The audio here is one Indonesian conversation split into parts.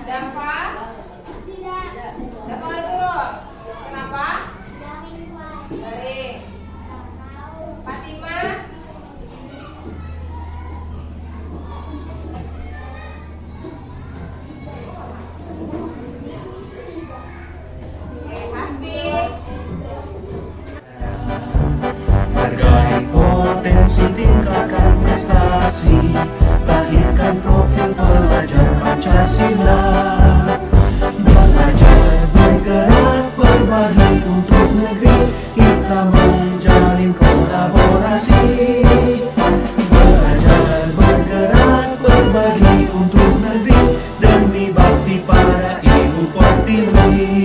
Dafa? Dafa dulu. Kenapa? Garing. Fatima? Pasti. Hargai potensi, tingkatkan prestasi, lahirkan profil pelajar Pancasila. Belajar, bergerak, berbagi untuk negeri, kita menjalin kolaborasi. Belajar, bergerak, berbagi untuk negeri, demi bakti pada Ibu Pertiwi.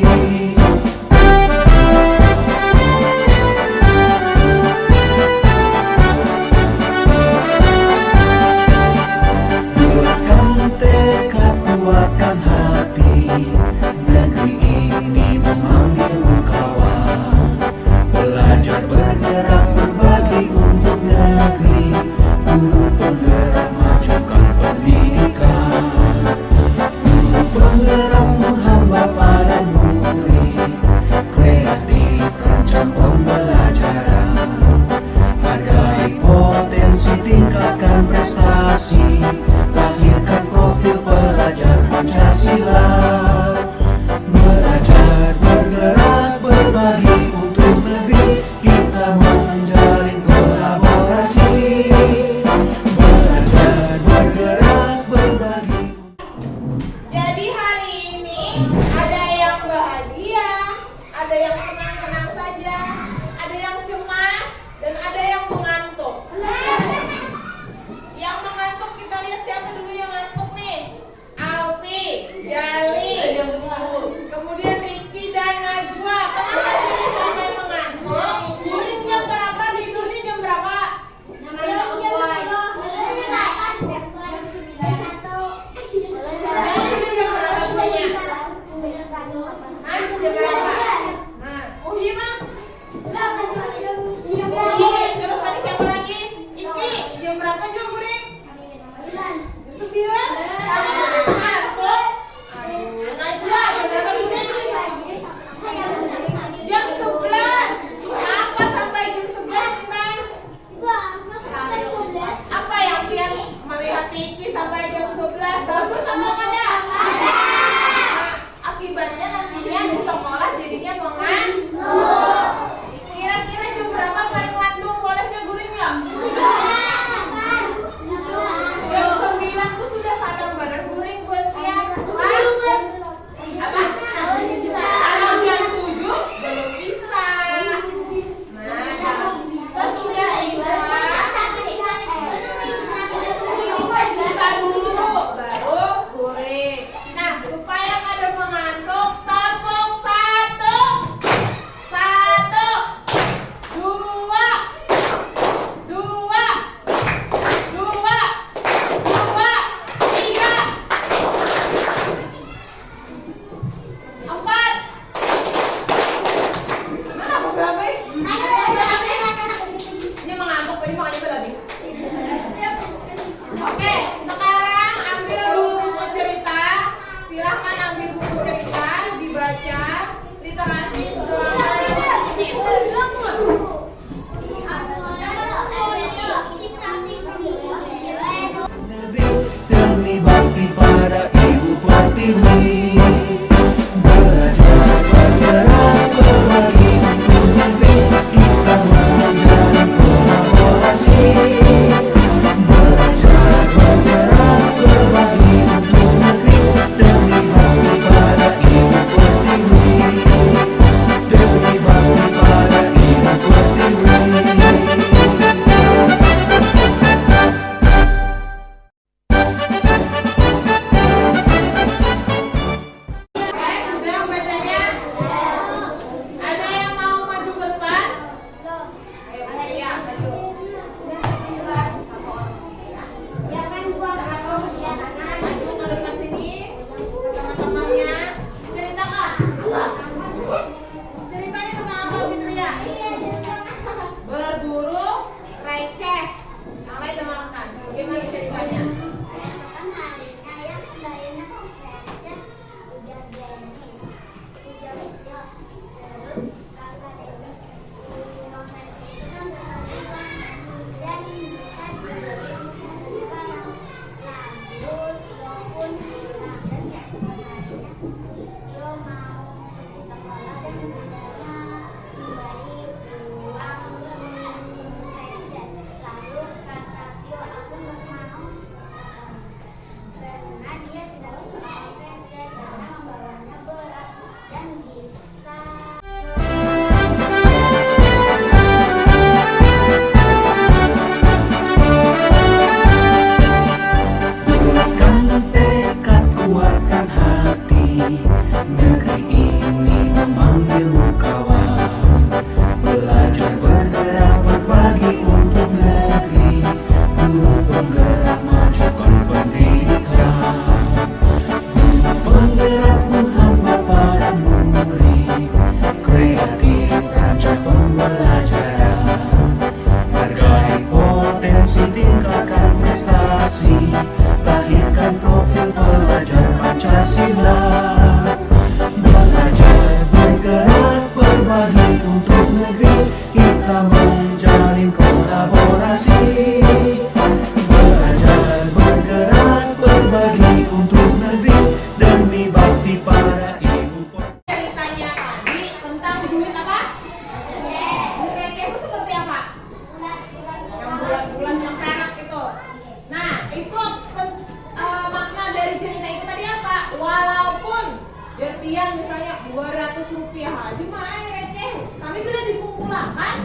Kuatkan hati, negeri ini memanggilmu kawan. Belajar, bergerak, berbagi untuk negeri, guru penggerak majukan pendidikan. Guru penggerak menghamba pada murid, kreatif rancang pembelajaran. Hargai potensi, tingkatkan prestasi, lahirkan profil pelajar Pancasila. Belajar, bergerak, berbagi untuk negeri, kita menjalin kolaborasi. Belajar, bergerak, berbagi. Jadi hari ini ada yang bahagia, ada yang tenang-tenang saja, ada yang cemas, dan ada yang mengantuk. Yang mengantuk kita lihat siapa dulu yang ngantuk nih? Alfi, Jali, kemudian Rifki dan Najwa. Kenapa sih siapa yang mengantuk? kita menjalin kolaborasi. Belajar, bergerak, berbagi untuk negeri demi bakti pada ibu kota. Ceritanya tadi tentang duit apa? Duit receh itu seperti apa? Yang bulan-bulan yang perak itu. Nah, itu makna dari cerita itu tadi apa? Walaupun Dertian misalnya 200 rupiah aja mah receh, tapi bila dikumpulkan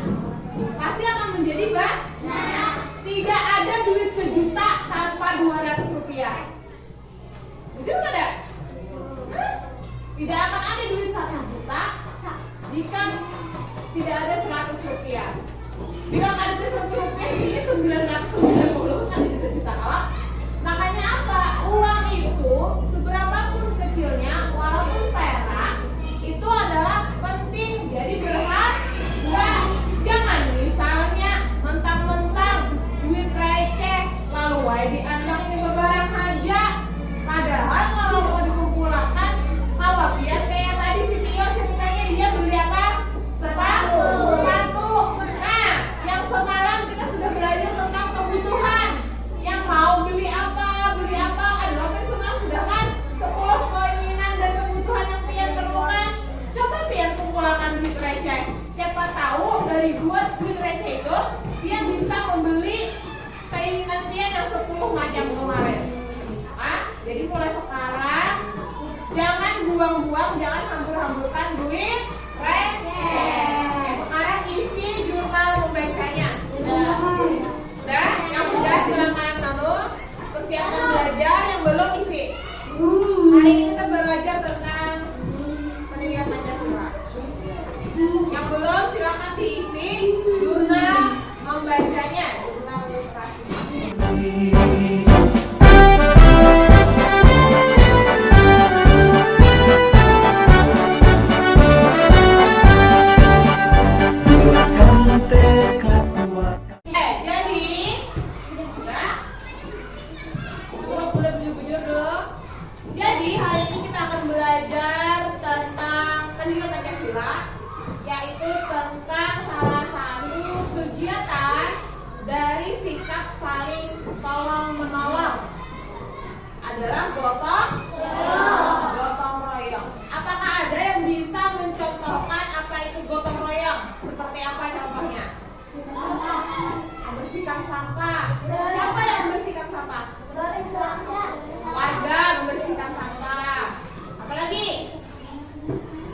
pasti akan menjadi banyak. Tidak ada duit sejuta tanpa 200 rupiah. Betul nggak ada? Tidak akan ada duit 1 juta jika tidak ada 100 rupiah. Bila ada 100 rupiah ini 990 kan jadi sejuta kalah. Makanya apa? Uang itu seberapapun kecilnya, walaupun perak, itu adalah penting. Jadi berharga. Jangan misalnya mentang-mentang duit receh lalu wae diandang bebarang aja. Padahal kalau mau dikumpulkan, kawapian kayak tadi si Tio ceritanya dia beli apa? Sepatu. Nah, yang semalam kita sudah belajar tentang kebutuhan. Yang mau beli apa, aduh apa semalam sudah kan 10 keinginan dan kebutuhan yang pian perlukan. Coba pian kumpulkan duit receh. Siapa tahu dari duit receh itu pian bisa membeli keinginan pian yang 10 macam kemarin. Jadi mulai sekarang jangan buang-buang, jangan hambur-hamburkan duit receh. Sekarang isi jurnal membacanya. Udah? Yang sudah silakan lalu persiapan belajar, yang belum isi. Hari ini kita belajar tentang pendidikan Pancasila. Yang belum silakan diisi jurnal membacanya, jurnal literasi. Buatkan tekad kuat. Jadi udah bujur-bujur dulu. Jadi hari ini kita akan belajar tentang pendidikan Pancasila, yaitu tentang salah satu kegiatan dari sikap saling tolong menolong adalah gotong royong. Apakah ada yang bisa mencontohkan apa itu gotong royong? Seperti apa contohnya? Membersihkan sampah. Siapa yang membersihkan sampah? Warga membersihkan sampah. Apalagi?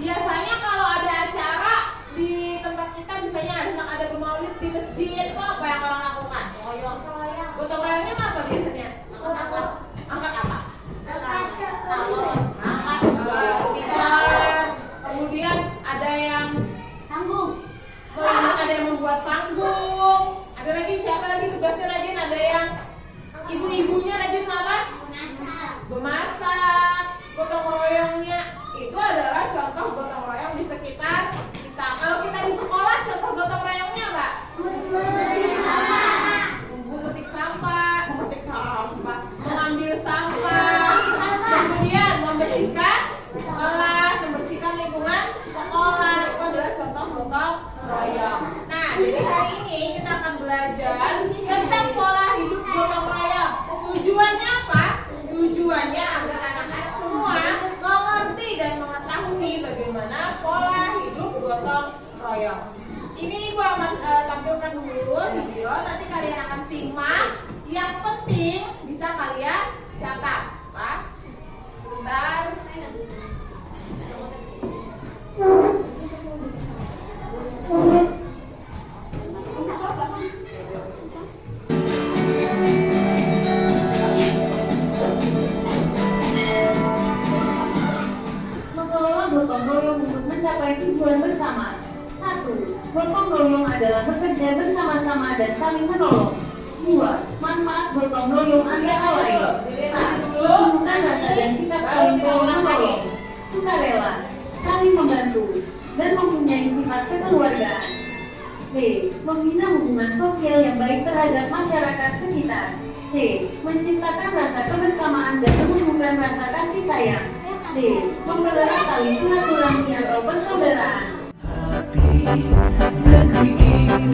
Biasanya kalau ada acara di tempat kita, misalnya ada bermaulid di masjid, itu apa yang orang lakukan? Gotong royongnya apa biasanya? Angkat apa? Angkat gitar. Kemudian ada yang ada yang membuat panggung. Ada lagi siapa lagi tugasnya rajin? Ada yang ibu-ibunya rajin apa? Memasak. Gotong royongnya itu adalah contoh gotong royong di sekitar kita. Kalau kita di sekolah, contoh gotong royongnya apa? Memetik sampah, mengambil sampah, kemudian membersihkan kelas, membersihkan lingkungan sekolah. Itu adalah contoh gotong royong. Nah, jadi hari ini kita akan belajar tentang pola hidup gotong royong. Tujuannya apa? Tujuannya agar anak-anak semua mengerti dan mengetahui bagaimana pola hidup gotong royong. Ini Ibu akan tampilkan dulu video, nanti kalian akan simak. Yang penting bisa kalian catat, Pak. Sebentar. Mengelola gotong royong untuk mencapai tujuan bersama. 1. Gotong royong adalah bekerja bersama-sama dan saling menolong. 2. Manfaat gotong royong antara lain. Menumbuhkan rasa dan sikap saling tolong-menolong, sukarela, saling membantu, dan mempunyai sifat kekeluargaan. B. Membina hubungan sosial yang baik terhadap masyarakat sekitar. C. Menciptakan rasa kebersamaan dan menumbuhkan rasa kasih sayang. D. Memelihara tali silaturahmi atau persaudaraan. Hati negeri ini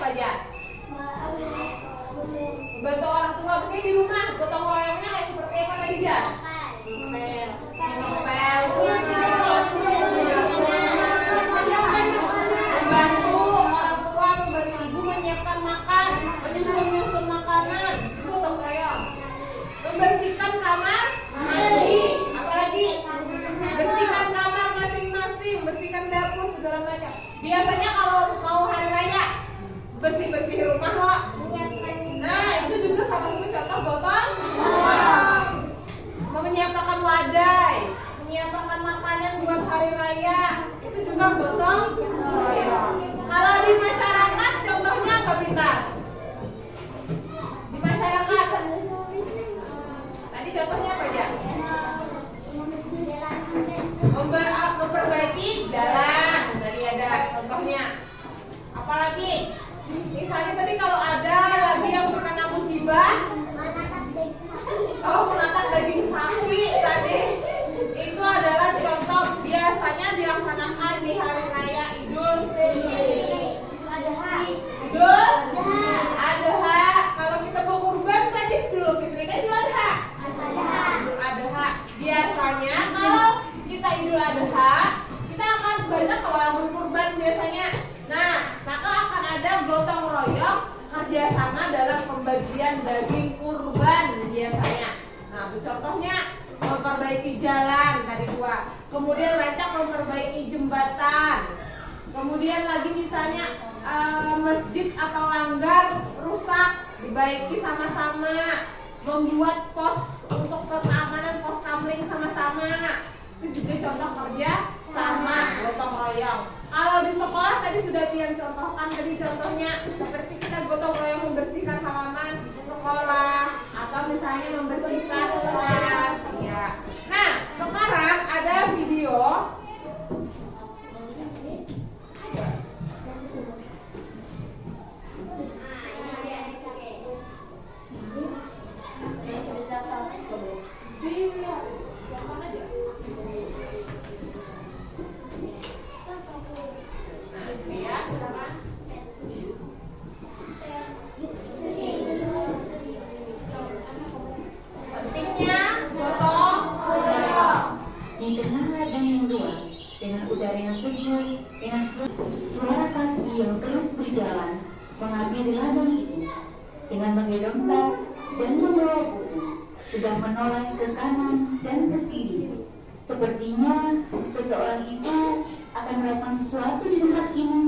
apa aja? Membantu orang tua, misalnya di rumah, gotong royongnya kayak seperti apa tadi ya? Ngepel. Membantu orang tua, membantu ibu menyiapkan makan, menyusun makanan, itu gotong royong. Membersihkan kamar mandi, apalagi bersihkan kamar masing-masing, bersihkan dapur segala macam. Biasanya kalau mau hari raya bersih-bersih rumah loh. Nah itu juga salah satu contoh gotong royong. Menyiapkan wadai, menyiapkan makanan buat hari raya, itu juga gotong royong. Kalau di masyarakat contohnya apa Bintar? Di masyarakat tadi contohnya apa aja? Memperbaiki jalan, tadi ada contohnya. Apalagi? Misalnya tadi kalau ada lagi yang terkena musibah, menatap daging sapi tadi, itu adalah contoh biasanya dilaksanakan di hari raya Idul Adha. Kalau kita mau kurban berarti Idul Fitri kan Idul Adha. Biasanya kalau kita Idul Adha, kita akan banyak kalau yang berkurban biasanya. Nah, maka akan ada gotong royong kerjasama dalam pembagian daging kurban biasanya. Nah, contohnya memperbaiki jalan tadi dua. Kemudian rancang memperbaiki jembatan. Kemudian lagi misalnya masjid atau langgar rusak, dibaiki sama-sama. Membuat pos untuk keamanan, pos kamling sama-sama. Itu juga contoh kerja sama gotong royong. Kalau di sekolah tadi sudah Pian contohkan tadi contohnya seperti kita gotong royong membersihkan halaman sekolah atau misalnya membersihkan kelas ya. Nah, sekarang ada video pentingnya gotong royong. Di tengah dan yang luas, dengan udara yang sejuk, dengan suara kaki yang terus berjalan, menghampiri ladang itu, dengan menggendong tas dan membawa buku, sedang menoleh ke kanan dan ke kiri. Sepertinya seseorang itu akan melakukan sesuatu di tempat ini.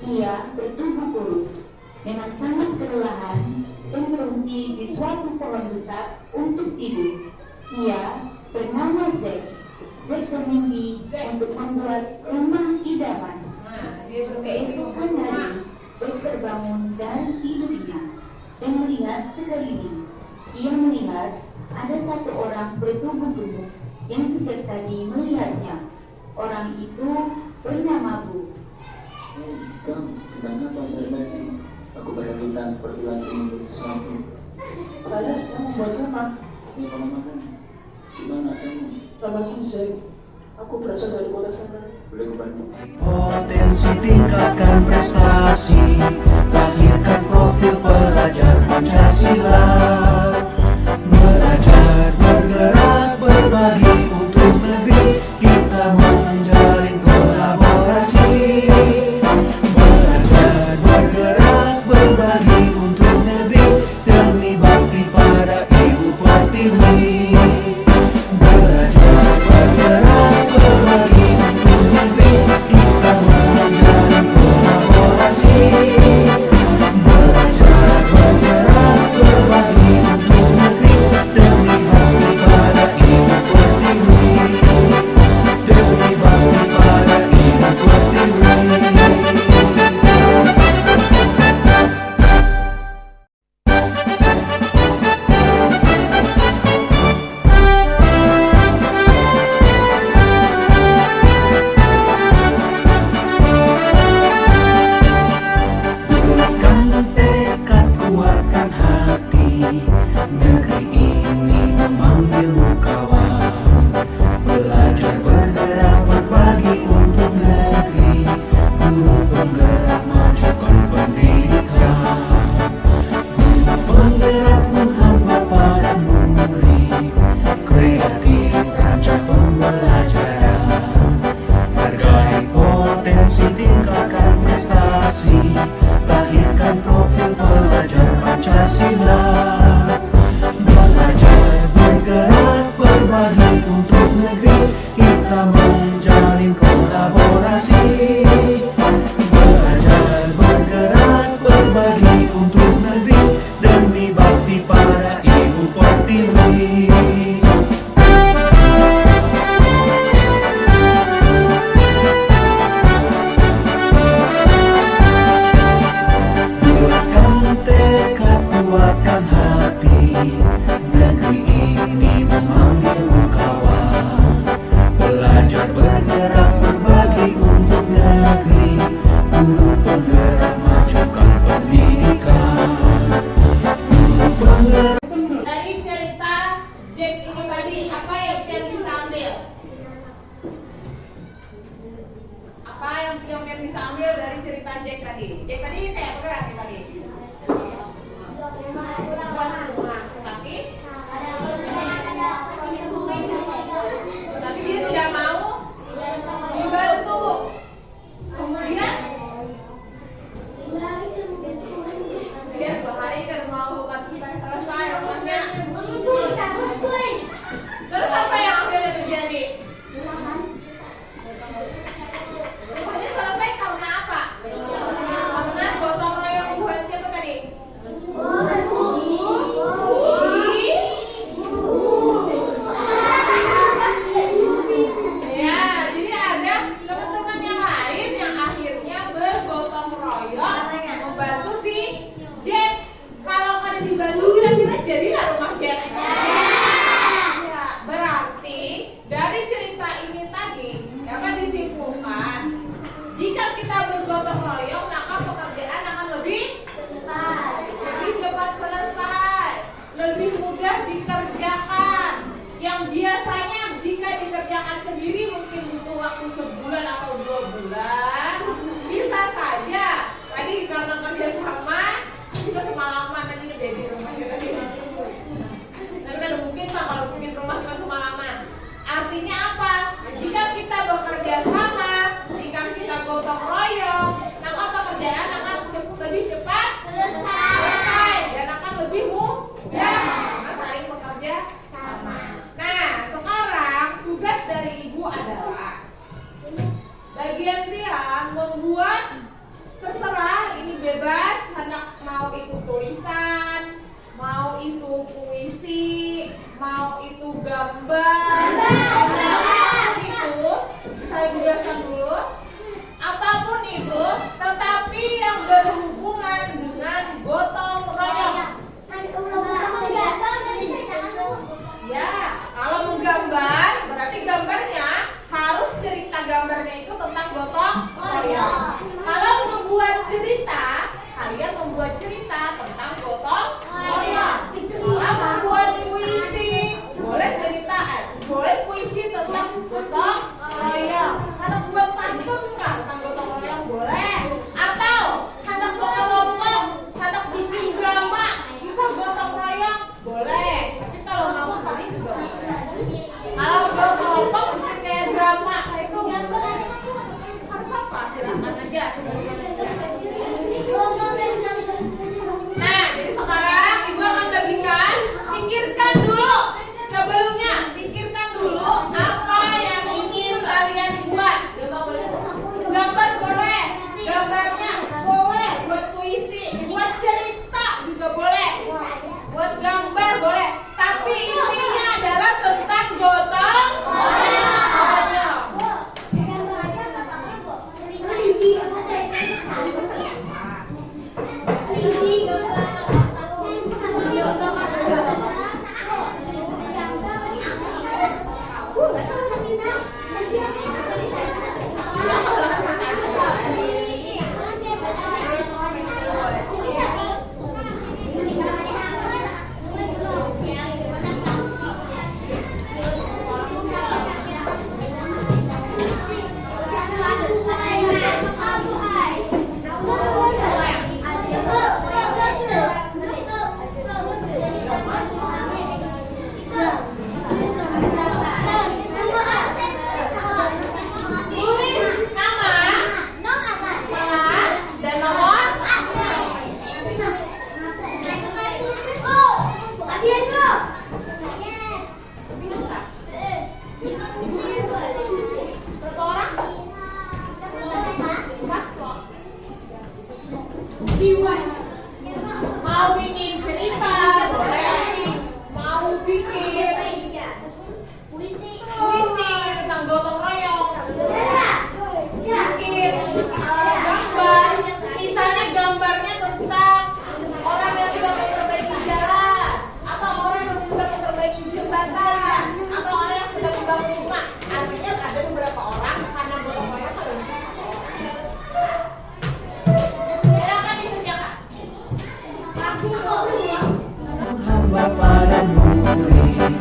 Ia bertubuh kurus, dengan sangat kelelahan dan berhenti di suatu pohon besar untuk tidur. Ia bernama Zack. Zack bermimpi untuk membuat rumah idaman. Keesokan hari, Zack terbangun dari tidurnya dan melihat sekeliling. Ia melihat ada satu orang bertubuh gemuk yang sejak tadi melihatnya. Orang itu bernama Bu. Kang, sedang apa baik-baik? Aku berhutang seperti lagi untuk sesuatu. Saya sedang membuat rumah. Ini pengamanan. Gimana kamu? Namaku Zack. Aku berasal dari kota sana. Boleh aku bantu? Potensi tingkatkan prestasi, lahirkan profil pelajar Pancasila. Belajar, bergerak, berbagi untuk negeri, kita menjalin kolaborasi. Belajar, bergerak, berbagi untuk negeri, demi bakti pada Ibu Pertiwi. Belajar, bergerak, berbagi untuk negeri, kita menjalin kolaborasi. Belajar, bergerak, berbagi kolaborasilah. Belajar bergerak berbagi untuk negeri, kita menjalin kolaborasi. Belajar bergerak berbagi untuk negeri, demi bakti pada Ibu Pertiwi. Bulatkan tekad, kuatkan hati, negeri ini memanggilmu kawan. Belajar bergerak berbagi untuk negeri, guru penggerak majukan pendidikan. Guru penggerak. Dari cerita Jack ini tadi, apa yang Pian bisa ambil? Apa yang Pian bisa ambil dari cerita Jack tadi? Jack tadi kayak bergerak nih tadi. Tapi dia tidak mau dibantu. Kemudian dia 2 hari kan mau selesai rumahnya. Terus apa yang akhirnya terjadi? Rumahnya selesai karena apa? Karena gotong royong buat siapa tadi? Ya, jadi ada teman-teman yang lain yang akhirnya bergotong royong membantu si Jack. Kalau kada dibantu kira-kira jadilah rumah Jack. Ya, berarti dari cerita ini tadi dapat disimpulkan, jika kita bergotong royong maka pekerjaan akan lebih cepat selesai, lebih mudah dikerjakan. Yang biasanya jika dikerjakan sendiri mungkin butuh waktu sebulan atau 2 bulan, bisa saja tadi karena kerja sama bisa semalaman tadi jadi rumahnya tadi. Dan kan mungkin lah kalau bikin rumah cuma semalaman. Artinya apa? Jika kita bekerja sama, jika kita gotong royong, maka pekerjaan akan lebih cepat selesai dan akan lebih mudah karena saling bekerja sama. Nah, sekarang tugas dari ibu adalah bagian Pian membuat, terserah ini bebas, hendak mau itu tulisan, mau itu puisi, mau itu gambar, itu saya jelaskan dulu. Apapun itu, tetapi yang berhubungan dengan gotong royong. Ya, kalau menggambar berarti gambarnya harus cerita gambarnya itu tentang gotong royong. Kalau membuat cerita, kalian membuat cerita tentang gotong royong. Kalau membuat puisi, boleh cerita jiwa. Mau bikin cerita boleh, mau bikin puisi tentang gotong royong, bikin gambar, misalnya gambarnya tentang orang yang sudah memperbaiki jalan, atau orang yang sudah memperbaiki jembatan, atau orang yang sudah membangun rumah. Artinya ada beberapa orang karena gotong royong ada di situ. Silakan ditunjuk, Kak. Hamba para murid,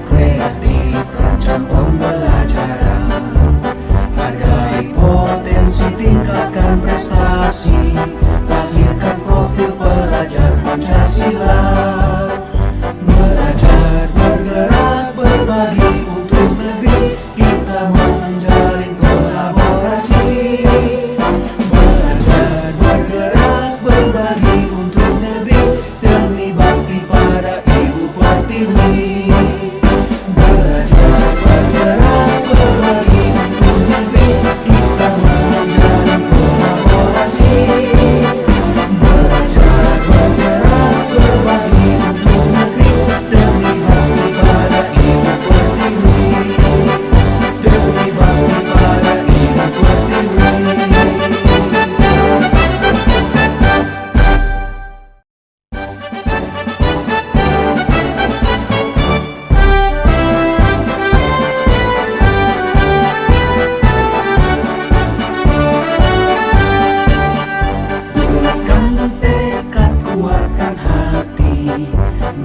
kreatif rancang pembelajaran, hargai potensi, tingkatkan prestasi, lahirkan profil pelajar Pancasila, belajar bergerak berbagi untuk negeri, kita menjalin kolaborasi, belajar bergerak berbagi untuk negeri demi bakti pada Ibu Pertiwi, belajar bergerak berbagi untuk negeri, kita menjalin kolaborasi, belajar bergerak berbagi untuk negeri demi bakti pada Ibu Pertiwi, demi bakti pada Ibu Pertiwi. Kuatkan tekad, kuatkan hati,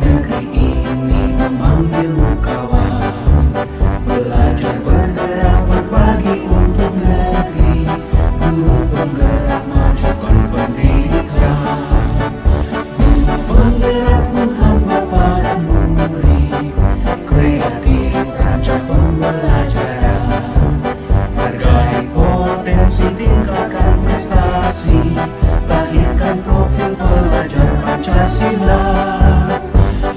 negeri ini memanggilmu kawan. Belajar bergerak berbagi untuk negeri, guru penggerak majukan pendidikan. Guru penggerak menghamba para murid, kreatif rancang pembelajaran, hargai potensi, tingkatkan prestasi, lahirkan profil pelajar Pancasila,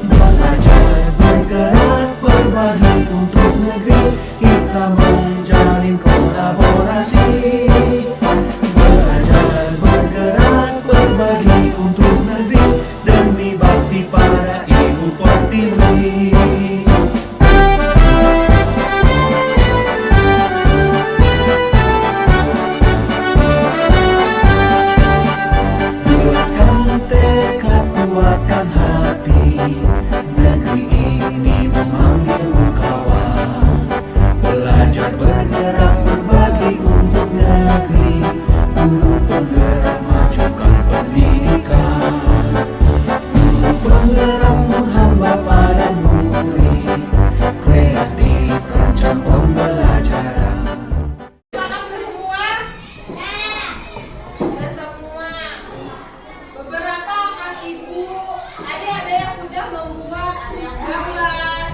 belajar bergerak berbagi untuk negeri, kita menjalin kolaborasi, belajar bergerak berbagi untuk negeri demi bakti pada Ibu Pertiwi. Kuatkan tekad, kuatkan hati, negeri ini memanggilmu kawan. Belajar bergerak berbagi untuk negeri, guru penggerak majukan pendidikan. Guru penggerak menghamba pada murid, kreatif rancang pembelajaran. Makan semua? Sudah semua. Beberapa kan ibu, ada yang sudah membuat, ada yang gambar,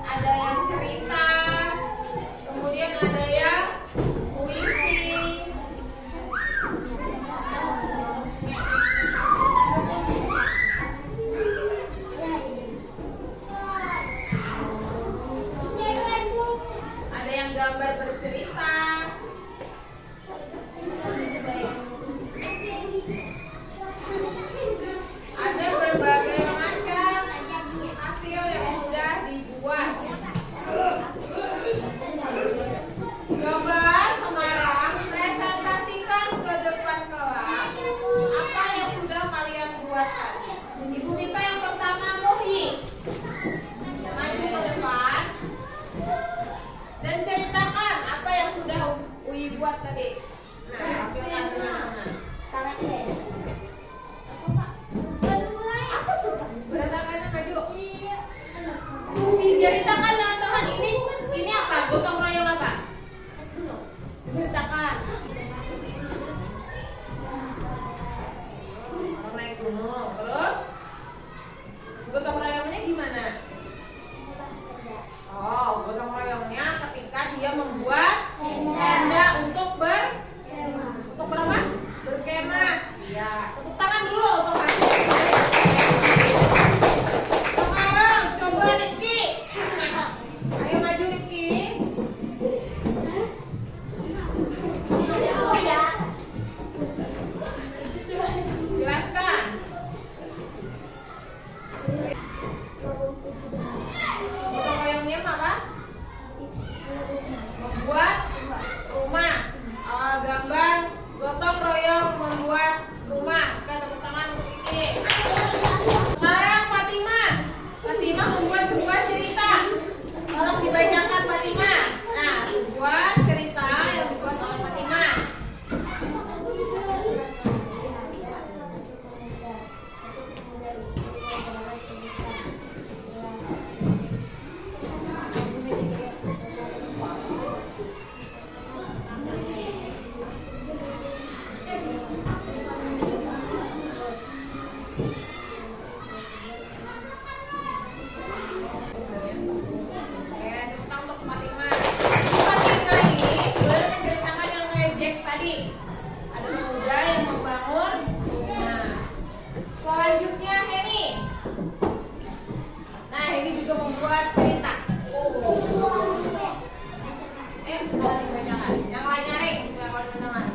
ada yang cerita, kemudian ada yang puisi. Ada yang gambar bercerita. Ada berbagai macam hasil yang sudah dibuat. Coba sekarang presentasikan ke depan kelas apa yang sudah kalian buatkan. Ibu minta yang pertama Muhi maju ke depan dan ceritakan apa yang sudah Ui buat tadi. Nah, silakan teman-teman. Apa suka? Berantakannya maju. Ceritakan teman-teman, ini apa? Gotong royong apa? Ceritakan. Naik gunung, terus gotong royongnya gimana? Oh, gotong royongnya ketika dia membuat tenda untuk berapa? Berkemah. Iya. Tepuk tangan dulu untuk hasil. Sekarang coba Rizky. Ayo maju Rizky. Jelas Tentang untuk Fatima. Fatima ini sebenarnya menceritakan yang kayak Jack tadi. Ada pemuda yang membangun. Nah, selanjutnya Henny. Nah, Henny juga membuat cerita. Bukan kebanyakan. Yang lain nyari, yang lain kebanyakan.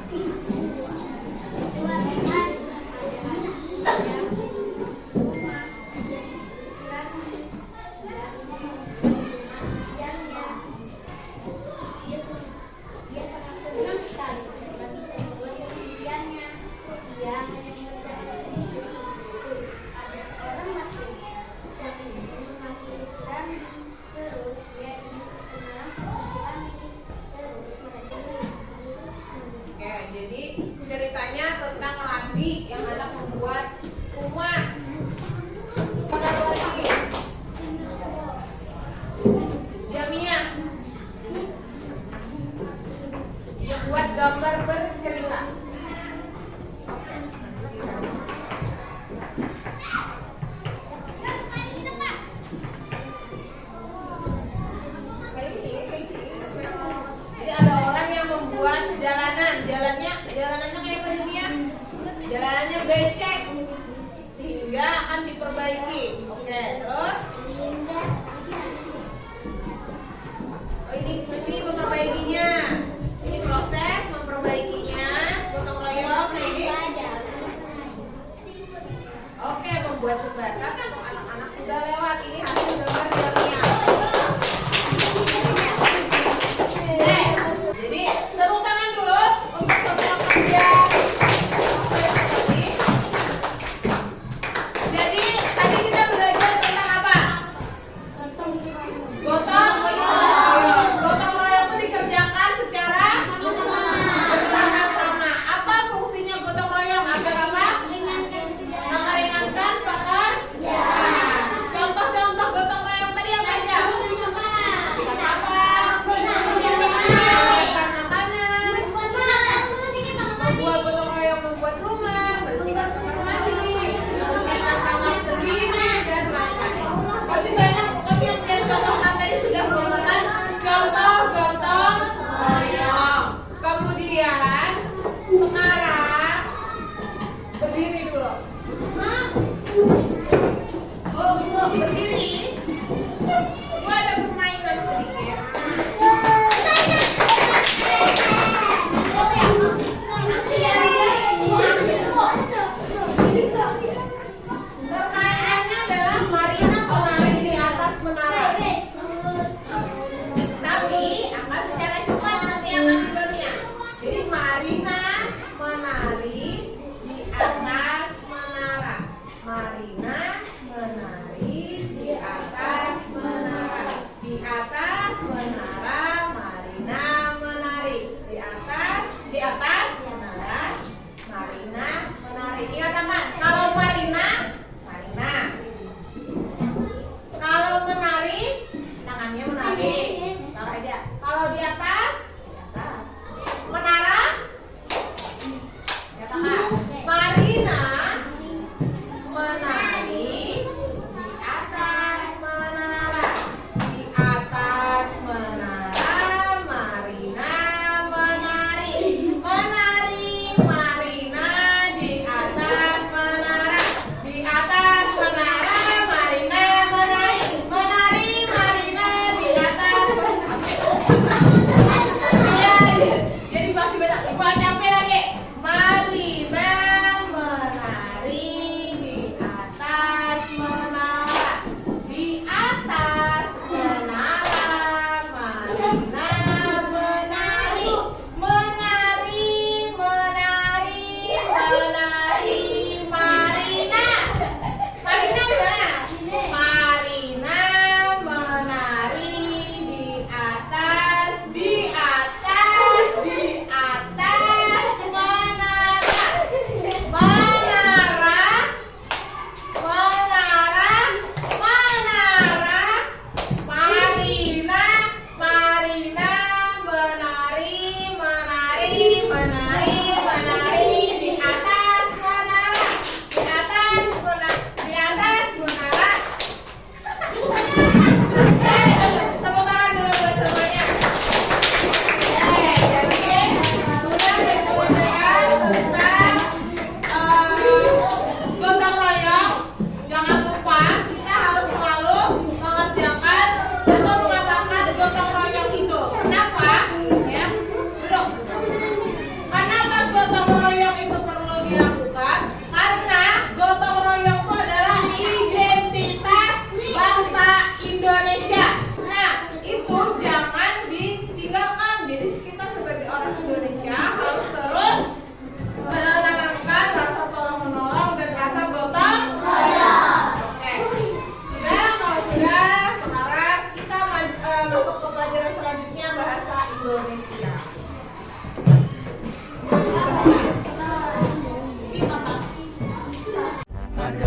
Oke, jadi ceritanya tentang Ladi yang hendak membuat rumah. Ada lagi Jamia yang buat gambar bercerita. Jadi ada orang yang membuat jalanannya kayak apa dia? Jalanannya becek sehingga akan diperbaiki. Oke, terus ini memperbaikinya. Ini proses memperbaikinya, gotong royong kayak ini. Oke, membuat jembatan kan anak-anak sudah lewat. Ini hasil gambar Jamia. Jadi tepuk tangan dulu untuk semua kerja. Jadi tadi kita belajar tentang apa? Gotong royong. Gotong royong itu dikerjakan secara bersama-sama. Apa fungsinya gotong royong? Agar apa? Meringankan pekerjaan. Contoh-contoh gotong royong.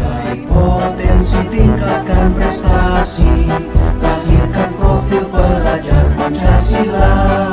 Raih potensi, tingkatkan prestasi, lahirkan profil pelajar Pancasila.